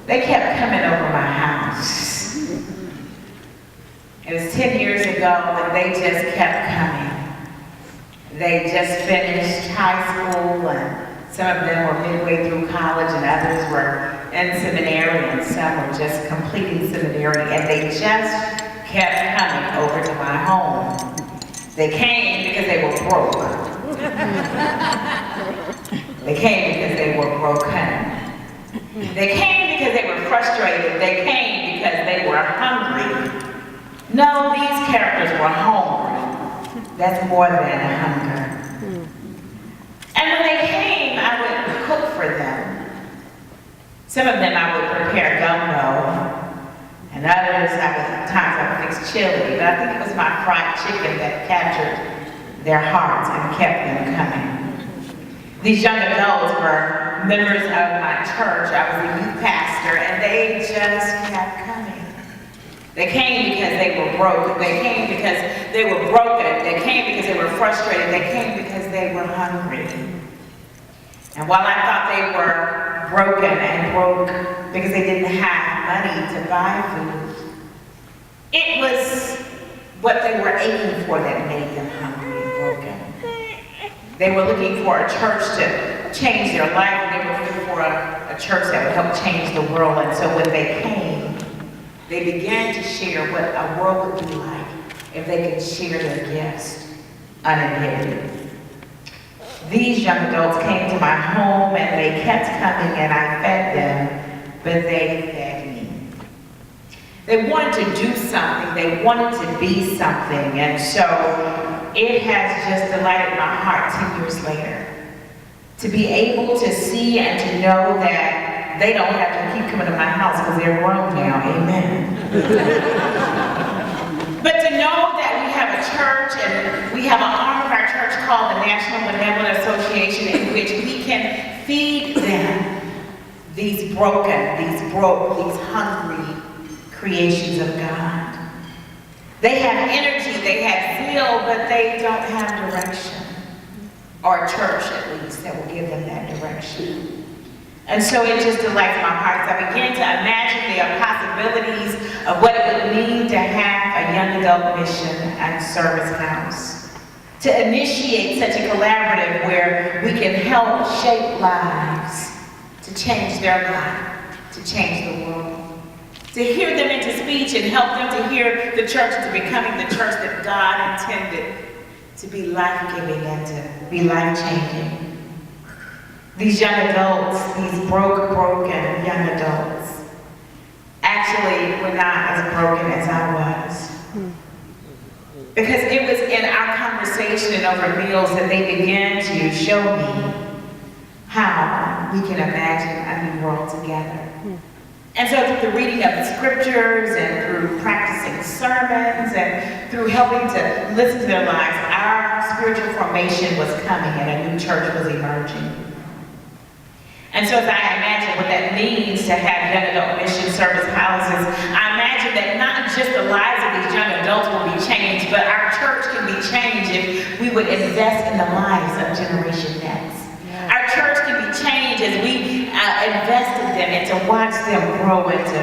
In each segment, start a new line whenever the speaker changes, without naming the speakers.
They kept coming over my house. It was 10 years ago, and they just kept coming. They just finished high school, and some of them were midway through college, and others were in seminary, and some were just completing seminary, and they just kept coming over to my home. They came because they were broke. They came because they were broken. They came because they were frustrated. They came because they were hungry. No, these characters were hungry. That's more than a hunger. And when they came, I would cook for them. Some of them I would prepare gumbo, and others times I would fix chili. But I think it was my fried chicken that captured their hearts and kept them coming. These young adults were members of my church. I was a youth pastor, and they just kept coming. They came because they were broke. They came because they were broken. They came because they were frustrated. They came because they were hungry. And while I thought they were broken and broke because they didn't have money to buy food, it was what they were aching for that made them hungry and broken. They were looking for a church to change their life, and they were looking for a church that would help change the world. And so when they came, they began to share what a world would be like if they could share their gifts uninhibited. These young adults came to my home, and they kept coming, and I fed them, but they fed me. They wanted to do something. They wanted to be something. And so it has just delighted my heart 10 years later to be able to see and to know that they don't have to keep coming to my house because they're grown now. Amen. But to know that we have a church, and we have an arm of our church called the National Benevolent Association, in which we can feed them, these broken, these broke, these hungry creations of God. They have energy, they have zeal, but they don't have direction. Or a church, at least, that will give them that direction. And so it just delights my heart. I began to imagine the possibilities of what it would mean to have a young adult mission and service house. To initiate such a collaborative where we can help shape lives, to change their life, to change the world. To hear them into speech and help them to hear the church into becoming the church that God intended to be life-giving and to be life-changing. These young adults, these broken young adults, actually were not as broken as I was. Because it was in our conversation and over meals that they began to show me how we can imagine a new world together. And so through the reading of the scriptures and through practicing sermons and through helping to listen to their lives, our spiritual formation was coming and a new church was emerging. And so as I imagine what that means to have young adult mission service houses, I imagine that not just the lives of these young adults will be changed, but our church can be changed if we would invest in the lives of Generation Next. Yeah. Our church can be changed as we invest in them and to watch them grow and to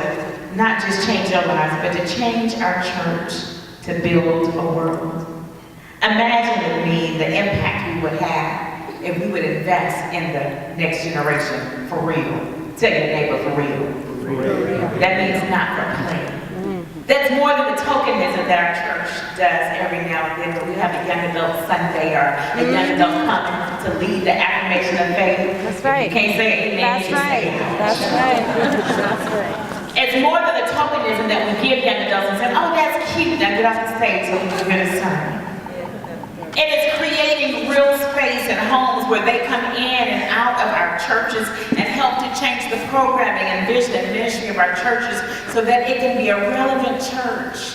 not just change their lives, but to change our church to build a world. Imagine with me the impact we would have if we would invest in the next generation for real. Tell your neighbor for real. That means not for play. That's more than the tokenism that our church does every now and then. But we have a young adult Sunday or a young adult conference to lead the affirmation of faith.
That's right.
If you can't say amen.
That's right. That's right. That's right.
It's more than the tokenism that we give young adults and say, oh, that's cute. Now get off the stage so we can hear the sermon. It is creating real space and homes where they come in and out of our churches and help to change the programming and vision and ministry of our churches so that it can be a relevant church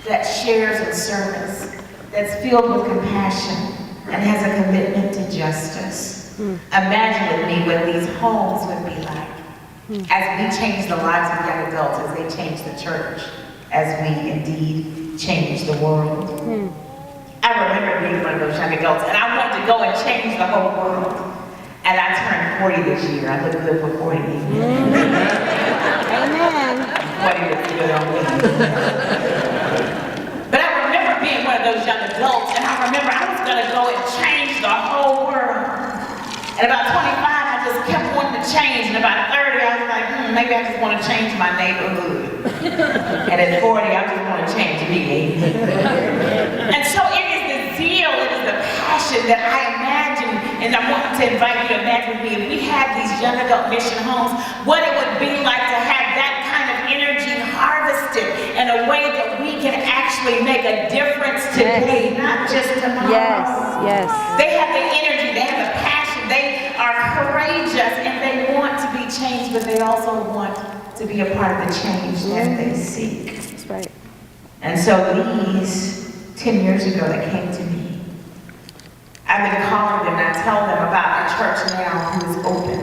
that shares in service, that's filled with compassion and has a commitment to justice. Imagine with me what these homes would be like as we change the lives of young adults, as they change the church, as we indeed change the world. I remember being one of those young adults, and I wanted to go and change the whole world. And I turned 40 this year. I look good for 40. believe. But I remember being one of those young adults, and I remember I was gonna go and change the whole world. At about 25, I just kept wanting to change, and about 30, I was like, maybe I just want to change my neighborhood. And at 40, I just want to change me. And so it is the zeal, it is the passion that I imagine, and I want to invite you to imagine with me, if we had these young adult mission homes, what it would be like to have that kind of energy harvested in a way that we can actually make a difference today, not just tomorrow.
Yes, yes.
They have the energy, they have the passion, they are courageous, and they want to be changed, but they also want to be a part of the change that they seek.
That's right.
And so these 10 years ago that came to me, I've been calling them and I tell them about the church now who is open.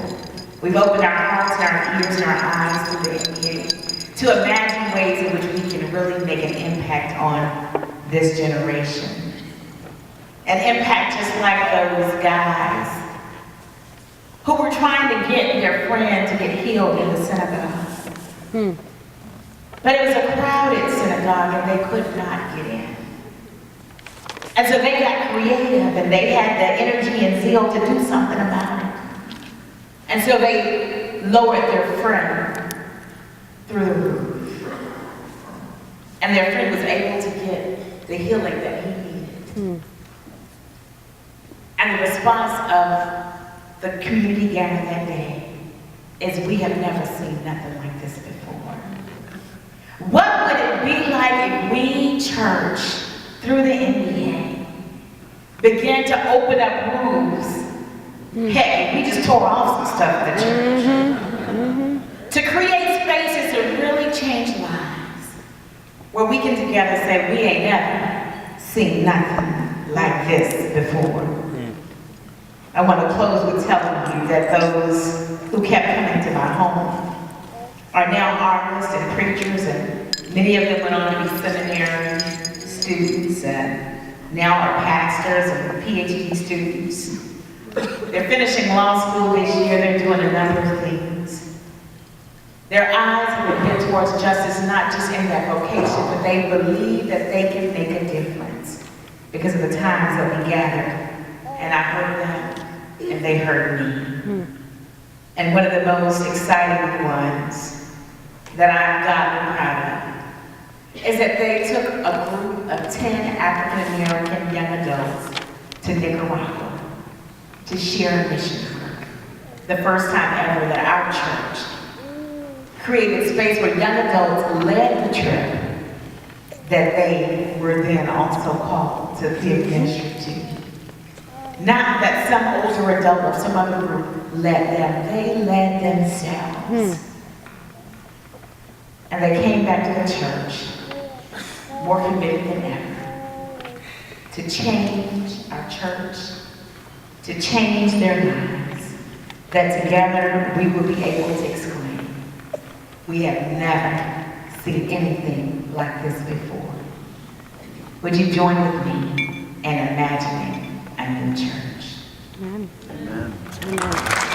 We've opened our hearts and our ears and our eyes to the NBA, to imagine ways in which we can really make an impact on this generation. An impact just like those guys who were trying to get their friend to get healed in the synagogue. But it was a crowded synagogue and they could not get in. And so they got creative and they had the energy and zeal to do something about it. And so they lowered their friend through the roof. And their friend was able to get the healing that he needed. And the response of the community gathered that day is, we have never seen nothing like this before. What would it be like if we, church, through the NBA, began to open up roofs? Heck, we just tore off some stuff at the church. To create spaces to really change lives, where we can together say, we ain't never seen nothing like this before. I want to close with telling you that those who kept coming to my home are now artists and preachers, and many of them went on to be seminary students and now are pastors and PhD students. They're finishing law school this year. They're doing a number of things. Their eyes have been bent towards justice, not just in their vocation, but they believe that they can make a difference because of the times that we gathered. And I heard them, and they heard me. And one of the most exciting ones that I'm godly proud of is that they took a group of 10 African-American young adults to Nicaragua to share a mission work. The first time ever that our church created space where young adults led the trip that they were then also called to give ministry to. Not that some older adult or some other group led them, they led themselves. And they came back to the church more committed than ever to change our church, to change their lives, that together we will be able to exclaim, we have never seen anything like this before. Would you join with me in imagining a new church?
Amen. Amen.